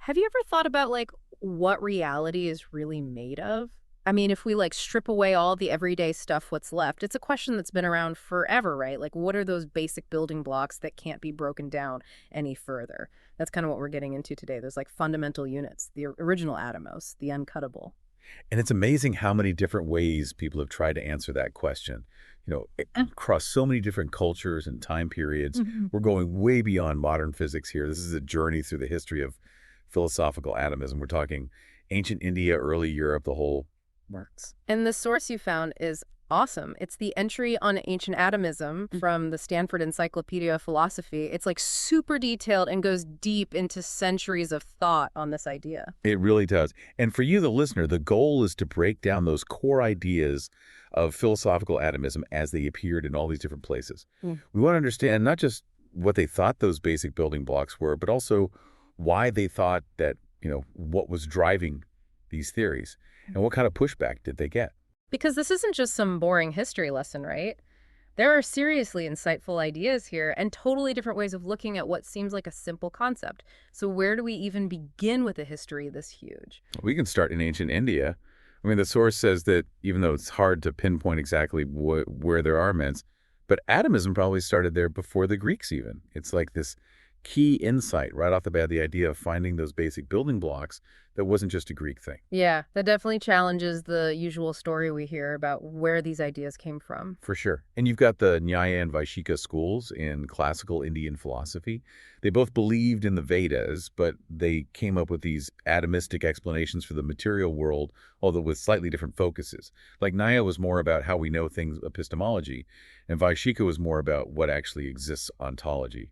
Have you ever thought about, like, what reality is really made of? I mean, if we, like, strip away all the everyday stuff, what's left? It's a question that's been around forever, right? Like, what are those basic building blocks that can't be broken down any further? That's kind of what we're getting into today. There's, like, fundamental units, the original atomos, the uncuttable. And it's amazing how many different ways people have tried to answer that question. Across so many different cultures and time periods, Mhm. we're going way beyond modern physics here. This is a journey through the history of philosophical atomism. We're talking ancient India, early Europe, the whole works. And the source you found is awesome. It's the entry on ancient atomism from the Stanford Encyclopedia of Philosophy. It's like super detailed and goes deep into centuries of thought on this idea. It really does. And for you, the listener, the goal is to break down those core ideas of philosophical atomism as they appeared in all these different places. Mm. We want to understand not just what they thought those basic building blocks were, but also why they thought that, what was driving these theories and what kind of pushback did they get. Because this isn't just some boring history lesson, right? There are seriously insightful ideas here and totally different ways of looking at what seems like a simple concept. So where do we even begin with a history this huge? We can start in ancient India. I mean, the source says that even though it's hard to pinpoint exactly where there are immense, but atomism probably started there before the Greeks even. It's like this key insight right off the bat, the idea of finding those basic building blocks that wasn't just a Greek thing. Yeah, that definitely challenges the usual story we hear about where these ideas came from. For sure. And you've got the Nyaya and Vaishika schools in classical Indian philosophy. They both believed in the Vedas, but they came up with these atomistic explanations for the material world, although with slightly different focuses. Like Nyaya was more about how we know things epistemology, and Vaishika was more about what actually exists ontology.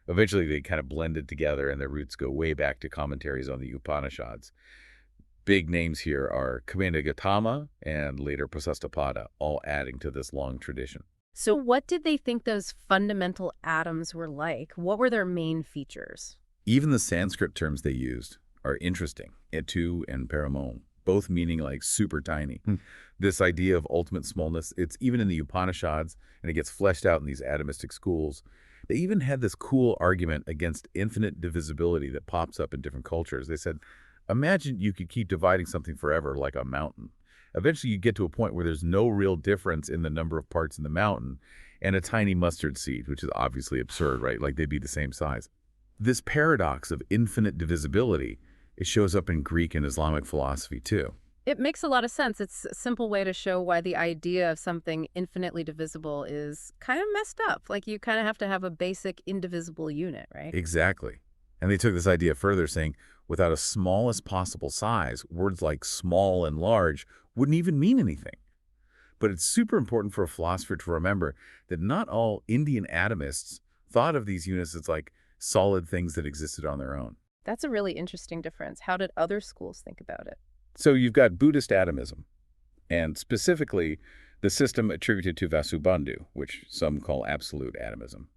Eventually, they kind of blended together, and their roots go way back to commentaries on the Upanishads. Big names here are Kamena Gautama and later Prasastapada, all adding to this long tradition. So what did they think those fundamental atoms were like? What were their main features? Even the Sanskrit terms they used are interesting, etu and paramon, both meaning like super tiny. This idea of ultimate smallness, it's even in the Upanishads, and it gets fleshed out in these atomistic schools. They even had this cool argument against infinite divisibility that pops up in different cultures. They said, imagine you could keep dividing something forever like a mountain. Eventually you get to a point where there's no real difference in the number of parts in the mountain and a tiny mustard seed, which is obviously absurd, right? Like they'd be the same size. This paradox of infinite divisibility, it shows up in Greek and Islamic philosophy too. It makes a lot of sense. It's a simple way to show why the idea of something infinitely divisible is kind of messed up. Like you kind of have to have a basic indivisible unit, right? Exactly. And they took this idea further, saying, without a smallest possible size, words like small and large wouldn't even mean anything. But it's super important for a philosopher to remember that not all Indian atomists thought of these units as like solid things that existed on their own. That's a really interesting difference. How did other schools think about it? So you've got Buddhist atomism, and specifically the system attributed to Vasubandhu, which some call absolute atomism.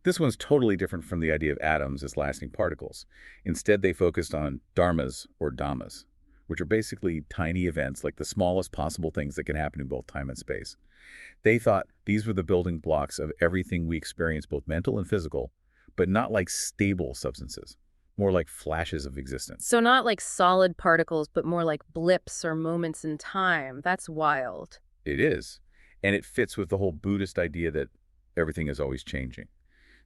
This one's totally different from the idea of atoms as lasting particles. Instead, they focused on dharmas or dhammas, which are basically tiny events like the smallest possible things that can happen in both time and space. They thought these were the building blocks of everything we experience, both mental and physical, but not like stable substances, more like flashes of existence. So not like solid particles, but more like blips or moments in time. That's wild. It is, and it fits with the whole Buddhist idea that everything is always changing.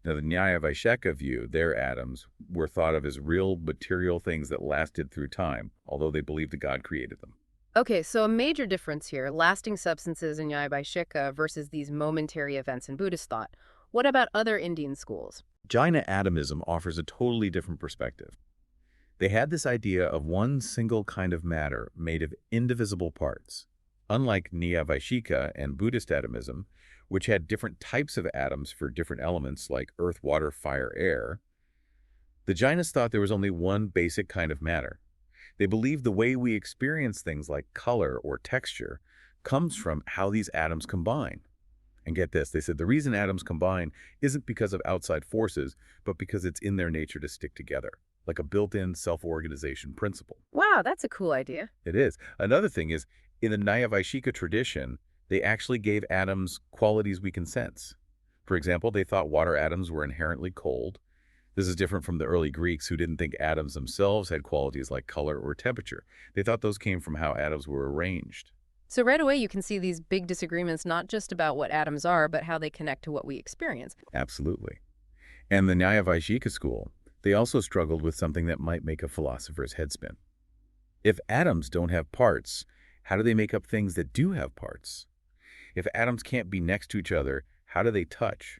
Now, the Nyaya Vaisheka view, their atoms were thought of as real material things that lasted through time, although they believed that God created them. Okay, so a major difference here, lasting substances in Nyaya versus these momentary events in Buddhist thought. What about other Indian schools? Jaina atomism offers a totally different perspective. They had this idea of one single kind of matter made of indivisible parts. Unlike Nyaya Vaishika and Buddhist atomism, which had different types of atoms for different elements like earth, water, fire, air, the Jainas thought there was only one basic kind of matter. They believed the way we experience things like color or texture comes from how these atoms combine. And get this, they said the reason atoms combine isn't because of outside forces, but because it's in their nature to stick together, like a built-in self-organization principle. Wow, that's a cool idea. It is. Another thing is, in the Nyaya Vaishika tradition, they actually gave atoms qualities we can sense. For example, they thought water atoms were inherently cold, This is different from the early Greeks who didn't think atoms themselves had qualities like color or temperature. They thought those came from how atoms were arranged. So right away, you can see these big disagreements, not just about what atoms are, but how they connect to what we experience. Absolutely. And the Nyaya school, they also struggled with something that might make a philosopher's head spin. If atoms don't have parts, how do they make up things that do have parts? If atoms can't be next to each other, how do they touch?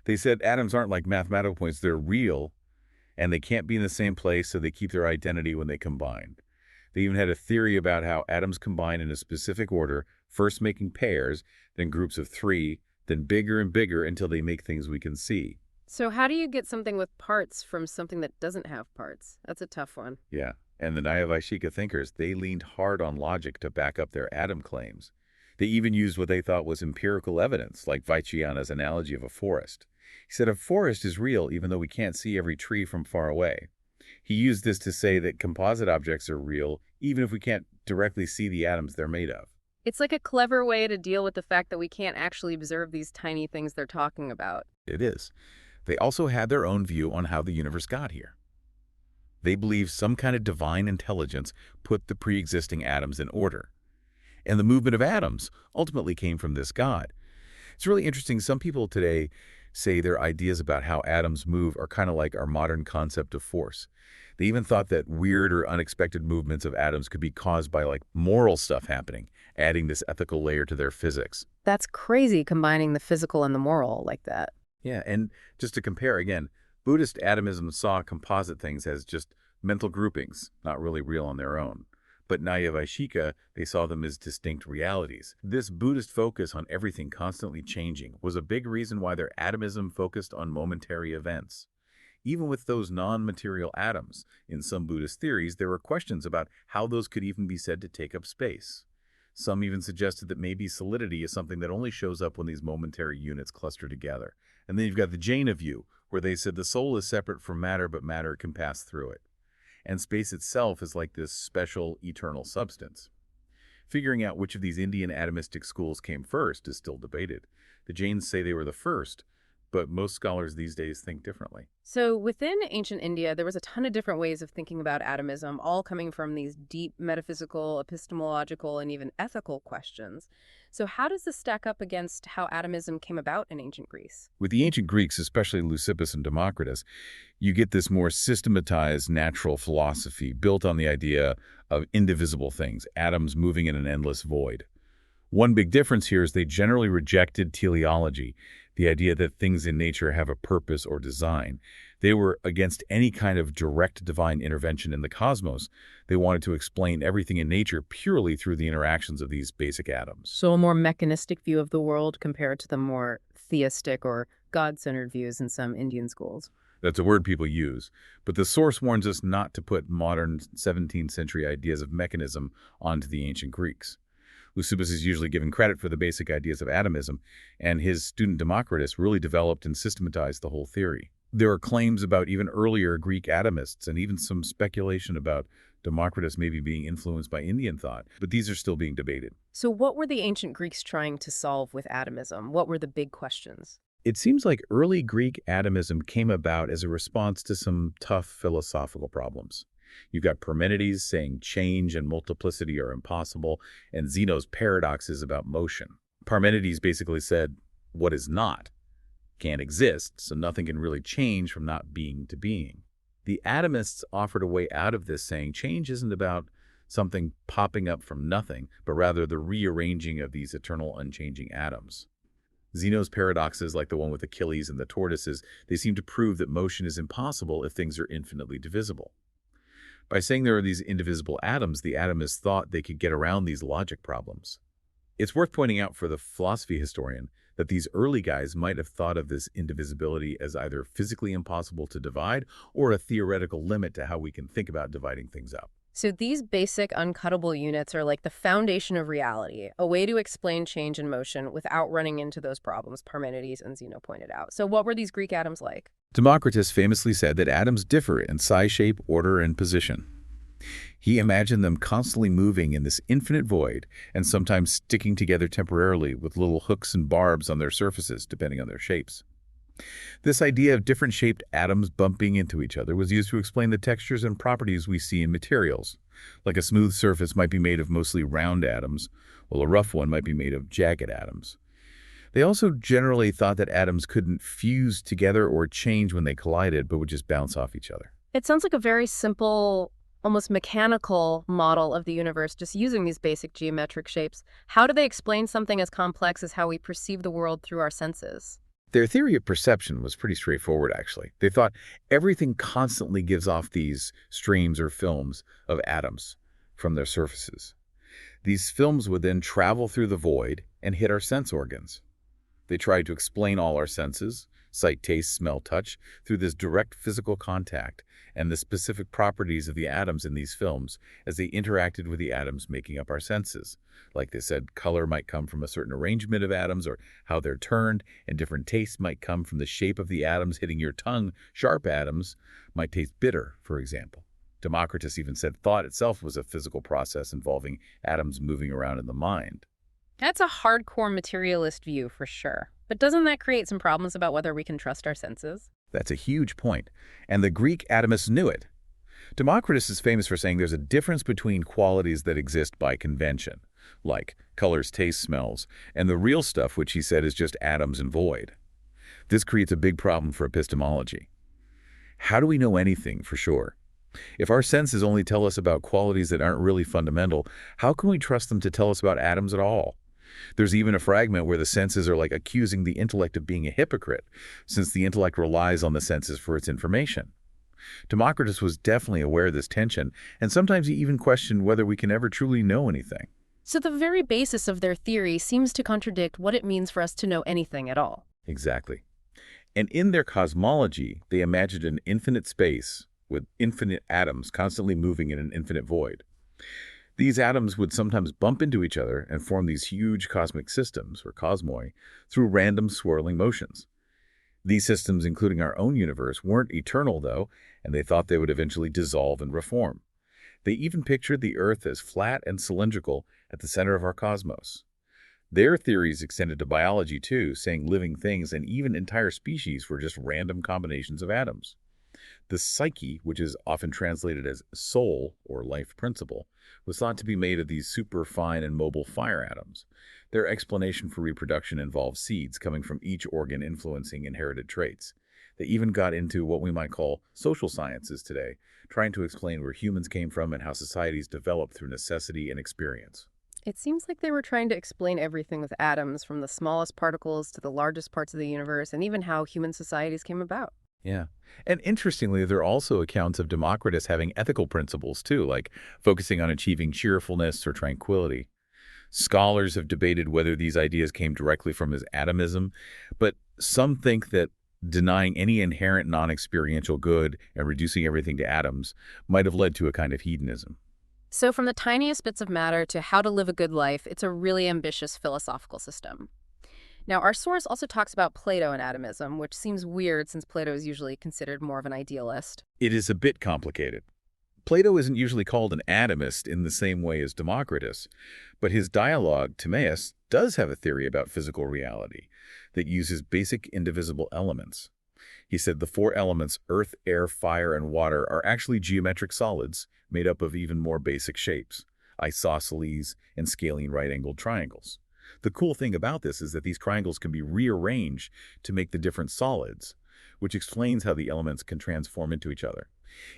They said atoms aren't like mathematical points, they're real, and they can't be in the same place, so they keep their identity when they combine. They even had a theory about how atoms combine in a specific order, first making pairs, then groups of three, then bigger and bigger until they make things we can see. So how do you get something with parts from something that doesn't have parts? That's a tough one. Yeah, and the Nyaya thinkers, they leaned hard on logic to back up their atom claims. They even used what they thought was empirical evidence, like Vaichiana's analogy of a forest. He said a forest is real even though we can't see every tree from far away. He used this to say that composite objects are real even if we can't directly see the atoms they're made of. It's like a clever way to deal with the fact that we can't actually observe these tiny things they're talking about. It is. They also had their own view on how the universe got here. They believed some kind of divine intelligence put the pre-existing atoms in order. And the movement of atoms ultimately came from this God. It's really interesting. Some people today say their ideas about how atoms move are kind of like our modern concept of force. They even thought that weird or unexpected movements of atoms could be caused by like moral stuff happening, adding this ethical layer to their physics. That's crazy, combining the physical and the moral like that. Yeah, and just to compare again, Buddhist atomism saw composite things as just mental groupings, not really real on their own. But Nyaya, they saw them as distinct realities. This Buddhist focus on everything constantly changing was a big reason why their atomism focused on momentary events. Even with those non-material atoms, in some Buddhist theories, there were questions about how those could even be said to take up space. Some even suggested that maybe solidity is something that only shows up when these momentary units cluster together. And then you've got the Jaina view, where they said the soul is separate from matter, but matter can pass through it. And space itself is like this special, eternal substance. Figuring out which of these Indian atomistic schools came first is still debated. The Jains say they were the first, but most scholars these days think differently. So within ancient India, there was a ton of different ways of thinking about atomism, all coming from these deep metaphysical, epistemological, and even ethical questions. So how does this stack up against how atomism came about in ancient Greece? With the ancient Greeks, especially Leucippus and Democritus, you get this more systematized natural philosophy built on the idea of indivisible things, atoms moving in an endless void. One big difference here is they generally rejected teleology, the idea that things in nature have a purpose or design. They were against any kind of direct divine intervention in the cosmos. They wanted to explain everything in nature purely through the interactions of these basic atoms. So a more mechanistic view of the world compared to the more theistic or God-centered views in some Indian schools. That's a word people use, but the source warns us not to put modern 17th century ideas of mechanism onto the ancient Greeks. Leucippus is usually given credit for the basic ideas of atomism, and his student Democritus really developed and systematized the whole theory. There are claims about even earlier Greek atomists, and even some speculation about Democritus maybe being influenced by Indian thought, but these are still being debated. So what were the ancient Greeks trying to solve with atomism? What were the big questions? It seems like early Greek atomism came about as a response to some tough philosophical problems. You've got Parmenides saying change and multiplicity are impossible, and Zeno's paradoxes about motion. Parmenides basically said, what is not can't exist, so nothing can really change from not being to being. The atomists offered a way out of this, saying change isn't about something popping up from nothing, but rather the rearranging of these eternal unchanging atoms. Zeno's paradoxes, like the one with Achilles and the tortoises, they seem to prove that motion is impossible if things are infinitely divisible. By saying there are these indivisible atoms, the atomists thought they could get around these logic problems. It's worth pointing out for the philosophy historian that these early guys might have thought of this indivisibility as either physically impossible to divide or a theoretical limit to how we can think about dividing things up. So these basic uncuttable units are like the foundation of reality, a way to explain change and motion without running into those problems Parmenides and Zeno pointed out. So what were these Greek atoms like? Democritus famously said that atoms differ in size, shape, order, and position. He imagined them constantly moving in this infinite void and sometimes sticking together temporarily with little hooks and barbs on their surfaces, depending on their shapes. This idea of different shaped atoms bumping into each other was used to explain the textures and properties we see in materials. Like a smooth surface might be made of mostly round atoms, while a rough one might be made of jagged atoms. They also generally thought that atoms couldn't fuse together or change when they collided, but would just bounce off each other. It sounds like a very simple, almost mechanical model of the universe, just using these basic geometric shapes. How do they explain something as complex as how we perceive the world through our senses? Their theory of perception was pretty straightforward, actually. They thought everything constantly gives off these streams or films of atoms from their surfaces. These films would then travel through the void and hit our sense organs. They tried to explain all our senses, sight, taste, smell, touch, through this direct physical contact and the specific properties of the atoms in these films as they interacted with the atoms making up our senses. Like they said, color might come from a certain arrangement of atoms or how they're turned, and different tastes might come from the shape of the atoms hitting your tongue. Sharp atoms might taste bitter, for example. Democritus even said thought itself was a physical process involving atoms moving around in the mind. That's a hardcore materialist view for sure. But doesn't that create some problems about whether we can trust our senses? That's a huge point, and the Greek atomists knew it. Democritus is famous for saying there's a difference between qualities that exist by convention, like colors, taste, smells, and the real stuff, which he said is just atoms and void. This creates a big problem for epistemology. How do we know anything for sure? If our senses only tell us about qualities that aren't really fundamental, how can we trust them to tell us about atoms at all? There's even a fragment where the senses are like accusing the intellect of being a hypocrite, since the intellect relies on the senses for its information. Democritus was definitely aware of this tension, and sometimes he even questioned whether we can ever truly know anything. So the very basis of their theory seems to contradict what it means for us to know anything at all. Exactly. And in their cosmology, they imagined an infinite space with infinite atoms constantly moving in an infinite void. These atoms would sometimes bump into each other and form these huge cosmic systems, or cosmoi, through random swirling motions. These systems, including our own universe, weren't eternal, though, and they thought they would eventually dissolve and reform. They even pictured the Earth as flat and cylindrical at the center of our cosmos. Their theories extended to biology, too, saying living things and even entire species were just random combinations of atoms. The psyche, which is often translated as soul or life principle, was thought to be made of these super fine and mobile fire atoms. Their explanation for reproduction involved seeds coming from each organ influencing inherited traits. They even got into what we might call social sciences today, trying to explain where humans came from and how societies developed through necessity and experience. It seems like they were trying to explain everything with atoms, from the smallest particles to the largest parts of the universe, and even how human societies came about. Yeah. And interestingly, there are also accounts of Democritus having ethical principles, too, like focusing on achieving cheerfulness or tranquility. Scholars have debated whether these ideas came directly from his atomism, but some think that denying any inherent non-experiential good and reducing everything to atoms might have led to a kind of hedonism. So from the tiniest bits of matter to how to live a good life, it's a really ambitious philosophical system. Now, our source also talks about Plato and atomism, which seems weird since Plato is usually considered more of an idealist. It is a bit complicated. Plato isn't usually called an atomist in the same way as Democritus, but his dialogue, Timaeus, does have a theory about physical reality that uses basic indivisible elements. He said the four elements, earth, air, fire, and water, are actually geometric solids made up of even more basic shapes, isosceles and scalene right-angled triangles. The cool thing about this is that these triangles can be rearranged to make the different solids, which explains how the elements can transform into each other.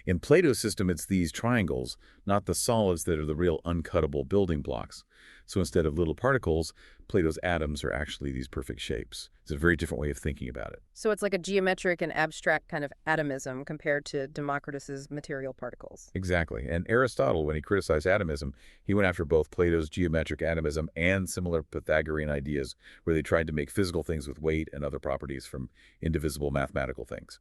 In Plato's system, it's these triangles, not the solids, that are the real uncuttable building blocks. So instead of little particles, Plato's atoms are actually these perfect shapes. It's a very different way of thinking about it. So it's like a geometric and abstract kind of atomism compared to Democritus's material particles. Exactly. And Aristotle, when he criticized atomism, he went after both Plato's geometric atomism and similar Pythagorean ideas where they tried to make physical things with weight and other properties from indivisible mathematical things.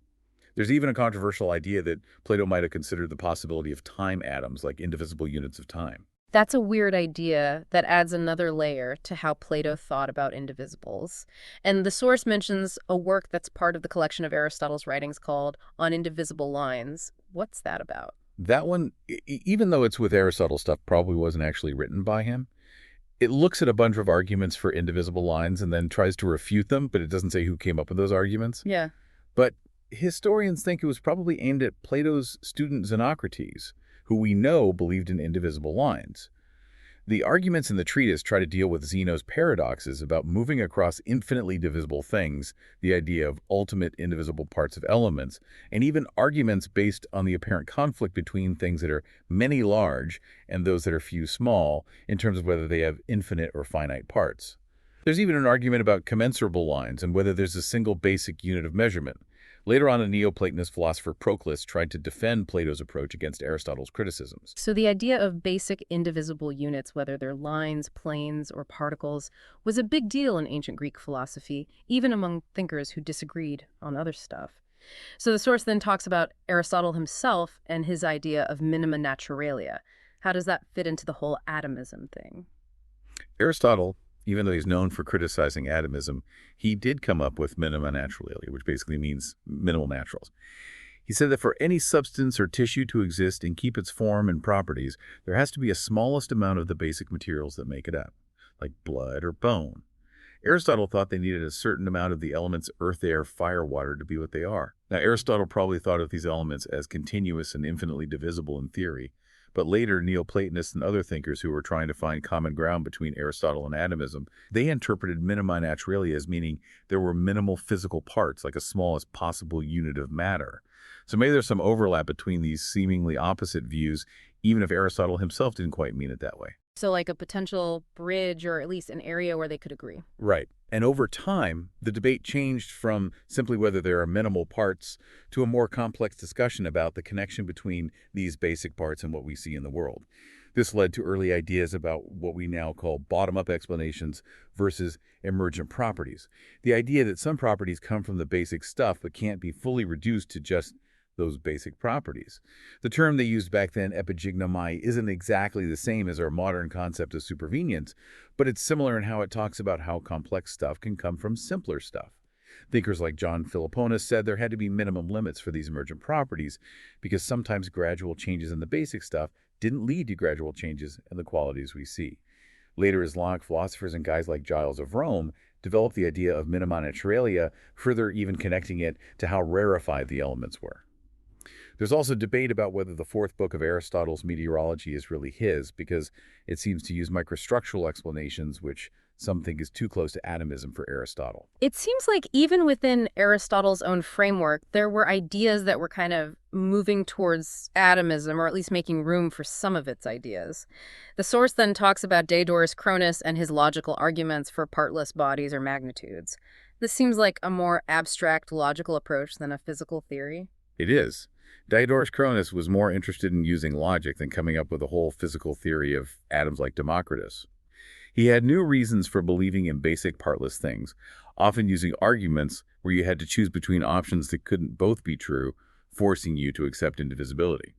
There's even a controversial idea that Plato might have considered the possibility of time atoms, like indivisible units of time. That's a weird idea that adds another layer to how Plato thought about indivisibles. And the source mentions a work that's part of the collection of Aristotle's writings called On Indivisible Lines. What's that about? That one, even though it's with Aristotle stuff, probably wasn't actually written by him. It looks at a bunch of arguments for indivisible lines and then tries to refute them, but it doesn't say who came up with those arguments. Yeah. But historians think it was probably aimed at Plato's student Xenocrates, who we know believed in indivisible lines. The arguments in the treatise try to deal with Zeno's paradoxes about moving across infinitely divisible things, the idea of ultimate indivisible parts of elements, and even arguments based on the apparent conflict between things that are many large and those that are few small, in terms of whether they have infinite or finite parts. There's even an argument about commensurable lines and whether there's a single basic unit of measurement. Later on, a Neoplatonist philosopher Proclus tried to defend Plato's approach against Aristotle's criticisms. So the idea of basic indivisible units, whether they're lines, planes, or particles, was a big deal in ancient Greek philosophy, even among thinkers who disagreed on other stuff. So the source then talks about Aristotle himself and his idea of minima naturalia. How does that fit into the whole atomism thing? Aristotle, even though he's known for criticizing atomism, he did come up with minima naturalia, which basically means minimal naturals. He said that for any substance or tissue to exist and keep its form and properties, there has to be a smallest amount of the basic materials that make it up, like blood or bone. Aristotle thought they needed a certain amount of the elements earth, air, fire, water to be what they are. Now, Aristotle probably thought of these elements as continuous and infinitely divisible in theory, but later Neoplatonists and other thinkers who were trying to find common ground between Aristotle and atomism, they interpreted minima naturalia as meaning there were minimal physical parts, like a smallest possible unit of matter. So maybe there's some overlap between these seemingly opposite views, even if Aristotle himself didn't quite mean it that way. So like a potential bridge or at least an area where they could agree. Right. And over time, the debate changed from simply whether there are minimal parts to a more complex discussion about the connection between these basic parts and what we see in the world. This led to early ideas about what we now call bottom-up explanations versus emergent properties. The idea that some properties come from the basic stuff but can't be fully reduced to just those basic properties. The term they used back then, epigygnomai, isn't exactly the same as our modern concept of supervenience, but it's similar in how it talks about how complex stuff can come from simpler stuff. Thinkers like John Philoponus said there had to be minimum limits for these emergent properties because sometimes gradual changes in the basic stuff didn't lead to gradual changes in the qualities we see. Later, Islamic philosophers and guys like Giles of Rome developed the idea of minima naturalia, further even connecting it to how rarefied the elements were. There's also debate about whether the fourth book of Aristotle's Meteorology is really his, because it seems to use microstructural explanations, which some think is too close to atomism for Aristotle. It seems like even within Aristotle's own framework, there were ideas that were kind of moving towards atomism, or at least making room for some of its ideas. The source then talks about Diodorus Cronus and his logical arguments for partless bodies or magnitudes. This seems like a more abstract logical approach than a physical theory. It is. Diodorus Cronus was more interested in using logic than coming up with a whole physical theory of atoms like Democritus. He had new reasons for believing in basic partless things, often using arguments where you had to choose between options that couldn't both be true, forcing you to accept indivisibility.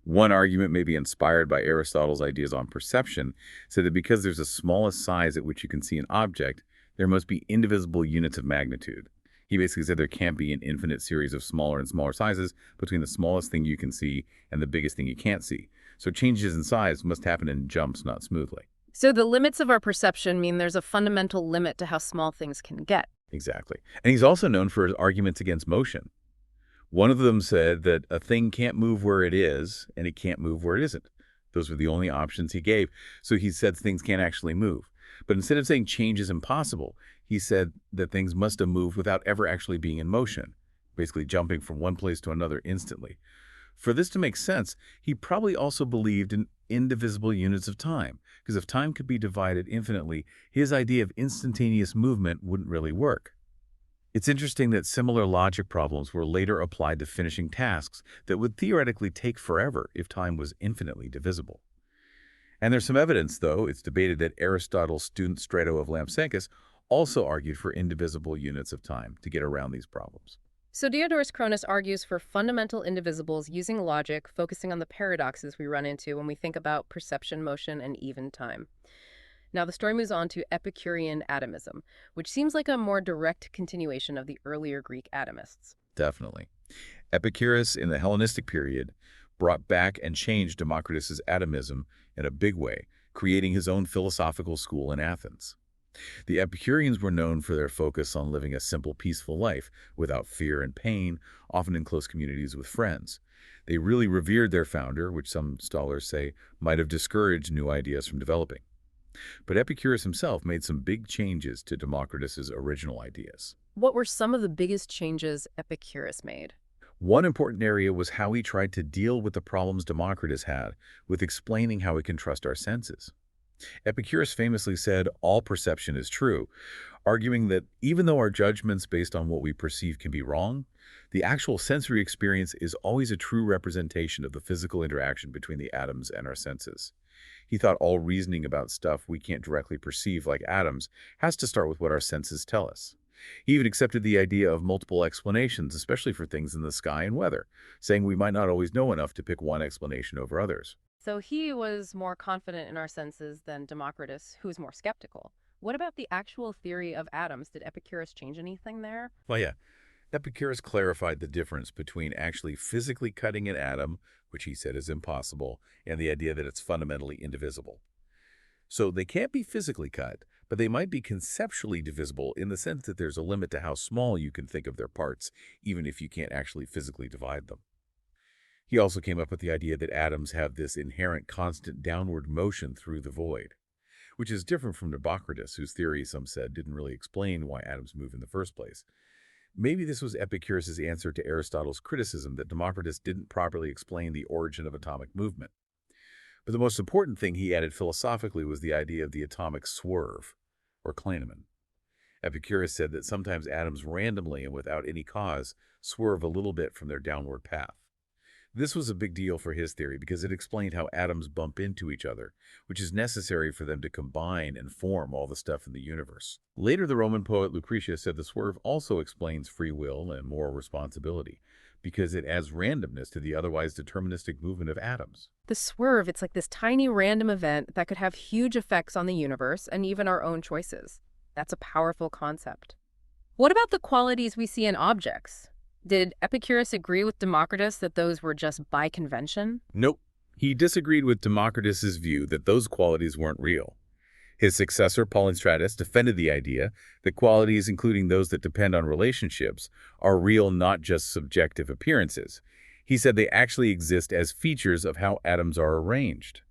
One argument, maybe inspired by Aristotle's ideas on perception, said that because there's a smallest size at which you can see an object, there must be indivisible units of magnitude. He basically said there can't be an infinite series of smaller and smaller sizes between the smallest thing you can see and the biggest thing you can't see. So changes in size must happen in jumps, not smoothly. So the limits of our perception mean there's a fundamental limit to how small things can get. Exactly. And he's also known for his arguments against motion. One of them said that a thing can't move where it is, and it can't move where it isn't. Those were the only options he gave. So he said things can't actually move. But instead of saying change is impossible, he said that things must have moved without ever actually being in motion, basically jumping from one place to another instantly. For this to make sense, he probably also believed in indivisible units of time, because if time could be divided infinitely, his idea of instantaneous movement wouldn't really work. It's interesting that similar logic problems were later applied to finishing tasks that would theoretically take forever if time was infinitely divisible. And there's some evidence, though, it's debated that Aristotle's student Strato of Lampsacus also argued for indivisible units of time to get around these problems. So Diodorus Cronus argues for fundamental indivisibles using logic, focusing on the paradoxes we run into when we think about perception, motion, and even time. Now the story moves on to Epicurean atomism, which seems like a more direct continuation of the earlier Greek atomists. Definitely. Epicurus, in the Hellenistic period, brought back and changed Democritus's atomism in a big way, creating his own philosophical school in Athens. The Epicureans were known for their focus on living a simple, peaceful life without fear and pain, often in close communities with friends. They really revered their founder, which some scholars say might have discouraged new ideas from developing. But Epicurus himself made some big changes to Democritus's original ideas. What were some of the biggest changes Epicurus made? One important area was how he tried to deal with the problems Democritus had with explaining how we can trust our senses. Epicurus famously said, "All perception is true," arguing that even though our judgments based on what we perceive can be wrong, the actual sensory experience is always a true representation of the physical interaction between the atoms and our senses. He thought all reasoning about stuff we can't directly perceive, like atoms, has to start with what our senses tell us. He even accepted the idea of multiple explanations, especially for things in the sky and weather, saying we might not always know enough to pick one explanation over others. So he was more confident in our senses than Democritus, who was more skeptical. What about the actual theory of atoms? Did Epicurus change anything there? Well, yeah, Epicurus clarified the difference between actually physically cutting an atom, which he said is impossible, and the idea that it's fundamentally indivisible. So they can't be physically cut, but they might be conceptually divisible in the sense that there's a limit to how small you can think of their parts, even if you can't actually physically divide them. He also came up with the idea that atoms have this inherent constant downward motion through the void, which is different from Democritus, whose theory, some said, didn't really explain why atoms move in the first place. Maybe this was Epicurus's answer to Aristotle's criticism that Democritus didn't properly explain the origin of atomic movement. But the most important thing he added philosophically was the idea of the atomic swerve, or Kleinomen. Epicurus said that sometimes atoms randomly and without any cause swerve a little bit from their downward path. This was a big deal for his theory because it explained how atoms bump into each other, which is necessary for them to combine and form all the stuff in the universe. Later, the Roman poet Lucretius said the swerve also explains free will and moral responsibility because it adds randomness to the otherwise deterministic movement of atoms. The swerve, it's like this tiny random event that could have huge effects on the universe and even our own choices. That's a powerful concept. What about the qualities we see in objects? Did Epicurus agree with Democritus that those were just by convention? Nope. He disagreed with Democritus's view that those qualities weren't real. His successor, Polystratus, defended the idea that qualities, including those that depend on relationships, are real, not just subjective appearances. He said they actually exist as features of how atoms are arranged.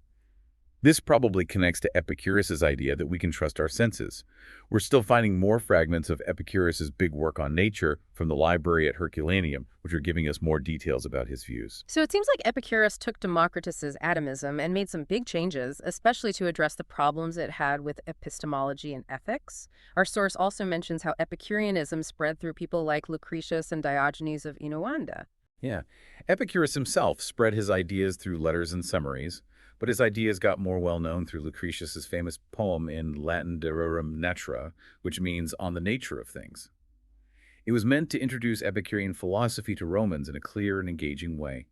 This probably connects to Epicurus's idea that we can trust our senses. We're still finding more fragments of Epicurus's big work on nature from the library at Herculaneum, which are giving us more details about his views. So it seems like Epicurus took Democritus's atomism and made some big changes, especially to address the problems it had with epistemology and ethics. Our source also mentions how Epicureanism spread through people like Lucretius and Diogenes of Innoanda. Yeah, Epicurus himself spread his ideas through letters and summaries, but his ideas got more well-known through Lucretius's famous poem in Latin De Rerum Natura, which means on the nature of things. It was meant to introduce Epicurean philosophy to Romans in a clear and engaging way.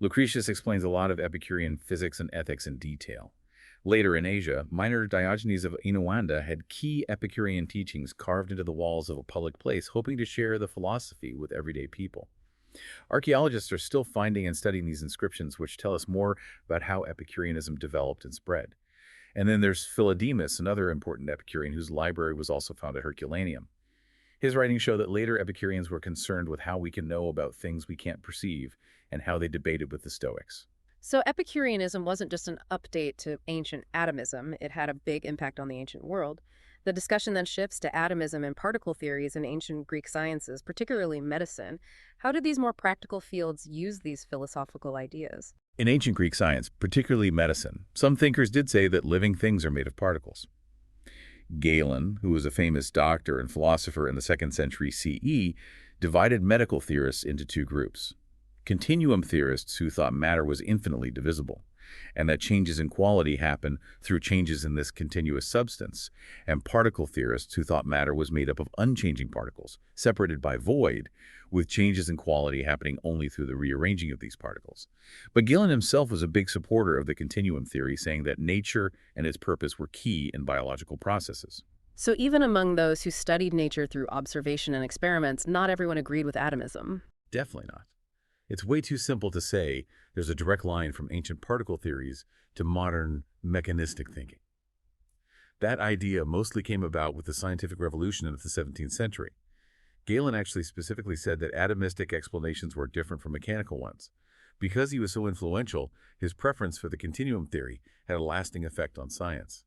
Lucretius explains a lot of Epicurean physics and ethics in detail. Later in Asia, minor Diogenes of Innoanda had key Epicurean teachings carved into the walls of a public place, hoping to share the philosophy with everyday people. Archaeologists are still finding and studying these inscriptions, which tell us more about how Epicureanism developed and spread. And then there's Philodemus, another important Epicurean whose library was also found at Herculaneum. His writings show that later Epicureans were concerned with how we can know about things we can't perceive and how they debated with the Stoics. So Epicureanism wasn't just an update to ancient atomism, it had a big impact on the ancient world. The discussion then shifts to atomism and particle theories in ancient Greek sciences, particularly medicine. How did these more practical fields use these philosophical ideas? In ancient Greek science, particularly medicine, some thinkers did say that living things are made of particles. Galen, who was a famous doctor and philosopher in the 2nd century CE, divided medical theorists into two groups. Continuum theorists who thought matter was infinitely divisible, and that changes in quality happen through changes in this continuous substance, and particle theorists who thought matter was made up of unchanging particles, separated by void, with changes in quality happening only through the rearranging of these particles. But Galen himself was a big supporter of the continuum theory, saying that nature and its purpose were key in biological processes. So even among those who studied nature through observation and experiments, not everyone agreed with atomism. Definitely not. It's way too simple to say there's a direct line from ancient particle theories to modern mechanistic thinking. That idea mostly came about with the scientific revolution of the 17th century. Galen actually specifically said that atomistic explanations were different from mechanical ones. Because he was so influential, his preference for the continuum theory had a lasting effect on science.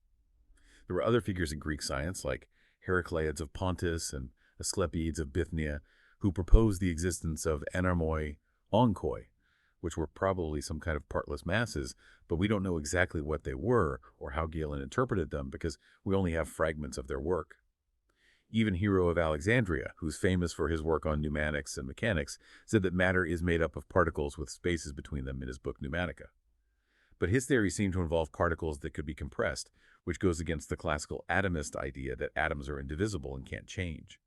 There were other figures in Greek science, like Heracleids of Pontus and Asclepiades of Bithynia, who proposed the existence of enarmoi onkoi, which were probably some kind of partless masses, but we don't know exactly what they were or how Galen interpreted them because we only have fragments of their work. Even Hero of Alexandria, who's famous for his work on pneumatics and mechanics, said that matter is made up of particles with spaces between them in his book Pneumatica. But his theory seemed to involve particles that could be compressed, which goes against the classical atomist idea that atoms are indivisible and can't change.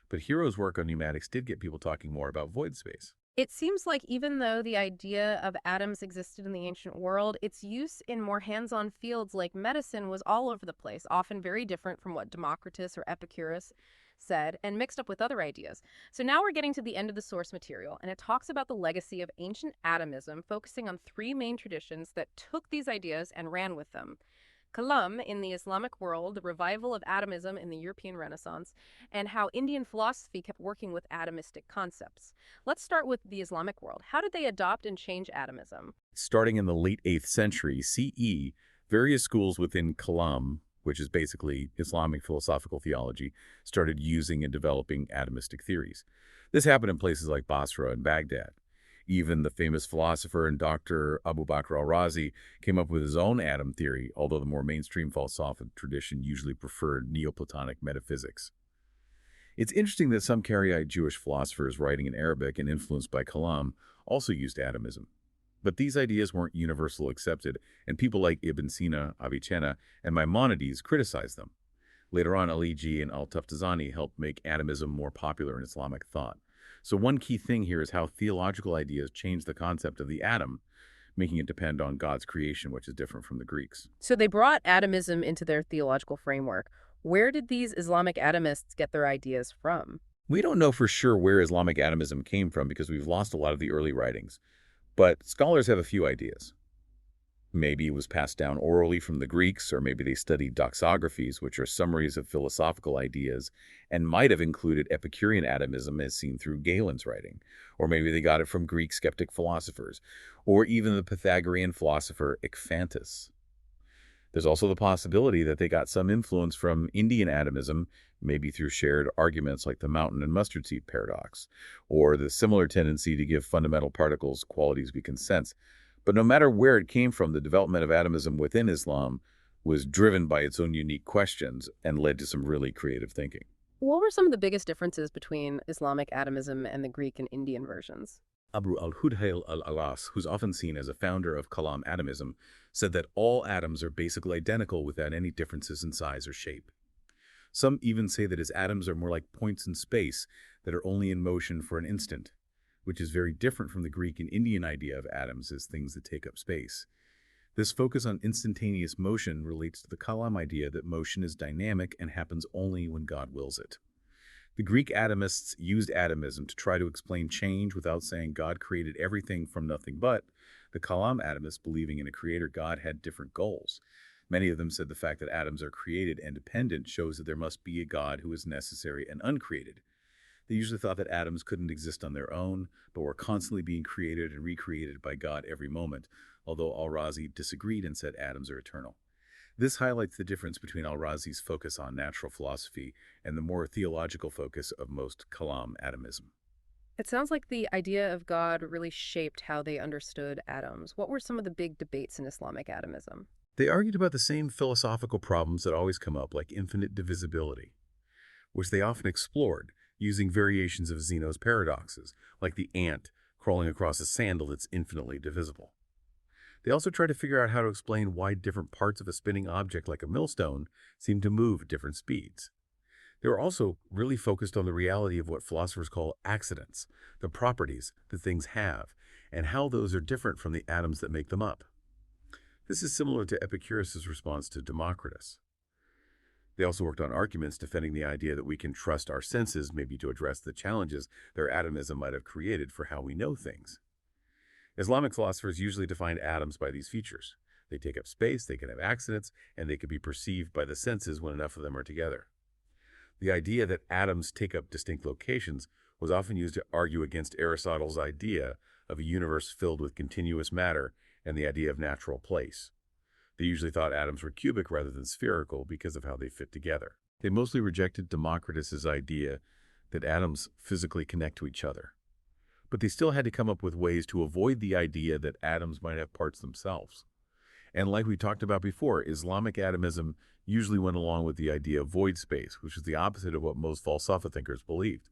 But Hero's work on pneumatics did get people talking more about void space. It seems like even though the idea of atoms existed in the ancient world, its use in more hands-on fields like medicine was all over the place, often very different from what Democritus or Epicurus said, and mixed up with other ideas. So now we're getting to the end of the source material, and it talks about the legacy of ancient atomism, focusing on three main traditions that took these ideas and ran with them. Kalam in the Islamic world, the revival of atomism in the European Renaissance, and how Indian philosophy kept working with atomistic concepts. Let's start with the Islamic world. How did they adopt and change atomism? Starting in the late 8th century CE, various schools within Kalam, which is basically Islamic philosophical theology, started using and developing atomistic theories. This happened in places like Basra and Baghdad. Even the famous philosopher and doctor Abu Bakr al-Razi came up with his own atom theory, although the more mainstream philosophic tradition usually preferred Neoplatonic metaphysics. It's interesting that some Karaite Jewish philosophers writing in Arabic and influenced by Kalam also used atomism. But these ideas weren't universally accepted, and people like Ibn Sina, Avicenna, and Maimonides criticized them. Later on, Aliji and Al-Taftazani helped make atomism more popular in Islamic thought. So one key thing here is how theological ideas change the concept of the atom, making it depend on God's creation, which is different from the Greeks. So they brought atomism into their theological framework. Where did these Islamic atomists get their ideas from? We don't know for sure where Islamic atomism came from because we've lost a lot of the early writings, but scholars have a few ideas. Maybe it was passed down orally from the Greeks, or maybe they studied doxographies, which are summaries of philosophical ideas, and might have included Epicurean atomism as seen through Galen's writing. Or maybe they got it from Greek skeptic philosophers, or even the Pythagorean philosopher Ecphantus. There's also the possibility that they got some influence from Indian atomism, maybe through shared arguments like the mountain and mustard seed paradox, or the similar tendency to give fundamental particles qualities we can sense. But no matter where it came from, the development of atomism within Islam was driven by its own unique questions and led to some really creative thinking. What were some of the biggest differences between Islamic atomism and the Greek and Indian versions? Abu al-Hudhayl al-Alas, who's often seen as a founder of Kalam atomism, said that all atoms are basically identical without any differences in size or shape. Some even say that his atoms are more like points in space that are only in motion for an instant, which is very different from the Greek and Indian idea of atoms as things that take up space. This focus on instantaneous motion relates to the Kalam idea that motion is dynamic and happens only when God wills it. The Greek atomists used atomism to try to explain change without saying God created everything from nothing but. The Kalam atomists, believing in a creator God, had different goals. Many of them said the fact that atoms are created and dependent shows that there must be a God who is necessary and uncreated. They usually thought that atoms couldn't exist on their own, but were constantly being created and recreated by God every moment, although Al-Razi disagreed and said atoms are eternal. This highlights the difference between Al-Razi's focus on natural philosophy and the more theological focus of most Kalam atomism. It sounds like the idea of God really shaped how they understood atoms. What were some of the big debates in Islamic atomism? They argued about the same philosophical problems that always come up, like infinite divisibility, which they often explored, using variations of Zeno's paradoxes, like the ant crawling across a sandal that's infinitely divisible. They also tried to figure out how to explain why different parts of a spinning object like a millstone seem to move at different speeds. They were also really focused on the reality of what philosophers call accidents, the properties that things have, and how those are different from the atoms that make them up. This is similar to Epicurus' response to Democritus. They also worked on arguments defending the idea that we can trust our senses maybe to address the challenges their atomism might have created for how we know things. Islamic philosophers usually define atoms by these features. They take up space, they can have accidents, and they can be perceived by the senses when enough of them are together. The idea that atoms take up distinct locations was often used to argue against Aristotle's idea of a universe filled with continuous matter and the idea of natural place. They usually thought atoms were cubic rather than spherical because of how they fit together. They mostly rejected Democritus's idea that atoms physically connect to each other. But they still had to come up with ways to avoid the idea that atoms might have parts themselves. And like we talked about before, Islamic atomism usually went along with the idea of void space, which is the opposite of what most falsafa thinkers believed.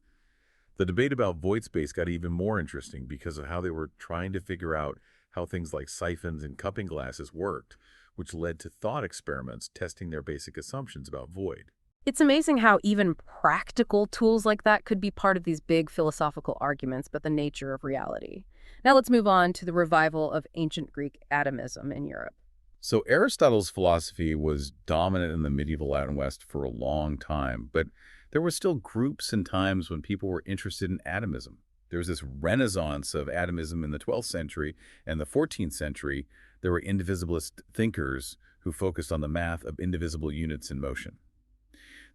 The debate about void space got even more interesting because of how they were trying to figure out how things like siphons and cupping glasses worked, which led to thought experiments testing their basic assumptions about void. It's amazing how even practical tools like that could be part of these big philosophical arguments about the nature of reality. Now let's move on to the revival of ancient Greek atomism in Europe. So Aristotle's philosophy was dominant in the medieval Latin West for a long time, but there were still groups and times when people were interested in atomism. There was this renaissance of atomism in the 12th century and the 14th century. There were indivisibilist thinkers who focused on the math of indivisible units in motion.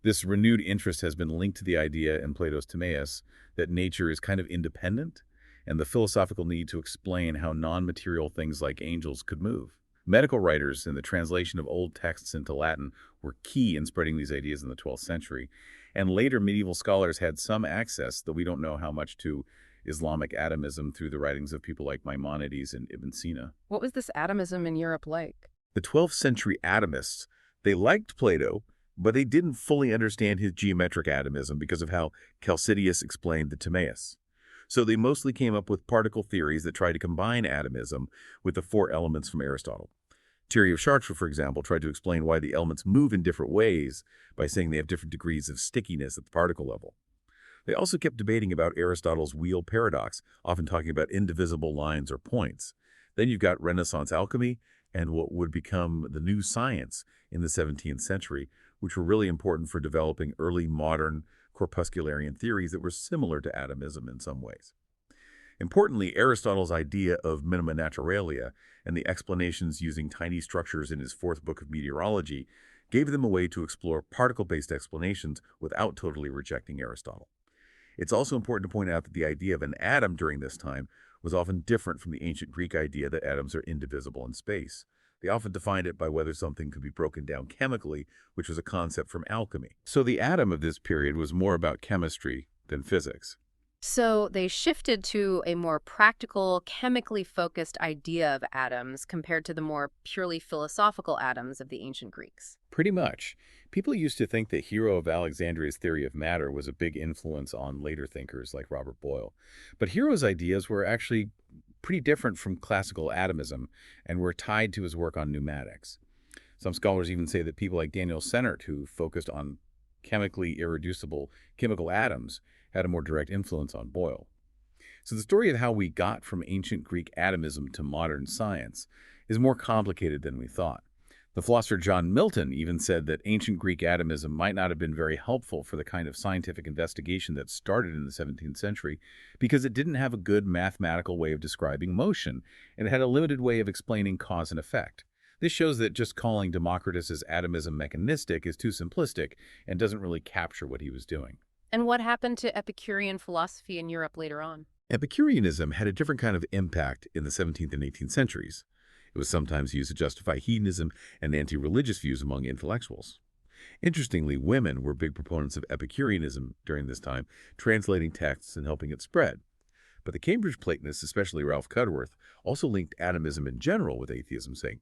This renewed interest has been linked to the idea in Plato's Timaeus that nature is kind of independent and the philosophical need to explain how non-material things like angels could move. Medical writers in the translation of old texts into Latin were key in spreading these ideas in the 12th century, and later medieval scholars had some access, though we don't know how much, to Islamic atomism through the writings of people like Maimonides and Ibn Sina. What was this atomism in Europe like? The 12th century atomists, they liked Plato, but they didn't fully understand his geometric atomism because of how Chalcidius explained the Timaeus. So they mostly came up with particle theories that tried to combine atomism with the four elements from Aristotle. Thierry of Chartres, for example, tried to explain why the elements move in different ways by saying they have different degrees of stickiness at the particle level. They also kept debating about Aristotle's wheel paradox, often talking about indivisible lines or points. Then you've got Renaissance alchemy and what would become the new science in the 17th century, which were really important for developing early modern corpuscularian theories that were similar to atomism in some ways. Importantly, Aristotle's idea of minima naturalia and the explanations using tiny structures in his fourth book of meteorology gave them a way to explore particle-based explanations without totally rejecting Aristotle. It's also important to point out that the idea of an atom during this time was often different from the ancient Greek idea that atoms are indivisible in space. They often defined it by whether something could be broken down chemically, which was a concept from alchemy. So the atom of this period was more about chemistry than physics. So they shifted to a more practical, chemically focused idea of atoms compared to the more purely philosophical atoms of the ancient Greeks. Pretty much. People used to think that Hero of Alexandria's theory of matter was a big influence on later thinkers like Robert Boyle. But Hero's ideas were actually pretty different from classical atomism and were tied to his work on pneumatics. Some scholars even say that people like Daniel Sennert, who focused on chemically irreducible chemical atoms, had a more direct influence on Boyle. So the story of how we got from ancient Greek atomism to modern science is more complicated than we thought. The philosopher John Milton even said that ancient Greek atomism might not have been very helpful for the kind of scientific investigation that started in the 17th century because it didn't have a good mathematical way of describing motion, and it had a limited way of explaining cause and effect. This shows that just calling Democritus's atomism mechanistic is too simplistic and doesn't really capture what he was doing. And what happened to Epicurean philosophy in Europe later on? Epicureanism had a different kind of impact in the 17th and 18th centuries. It was sometimes used to justify hedonism and anti-religious views among intellectuals. Interestingly, women were big proponents of Epicureanism during this time, translating texts and helping it spread. But the Cambridge Platonists, especially Ralph Cudworth, also linked atomism in general with atheism, saying,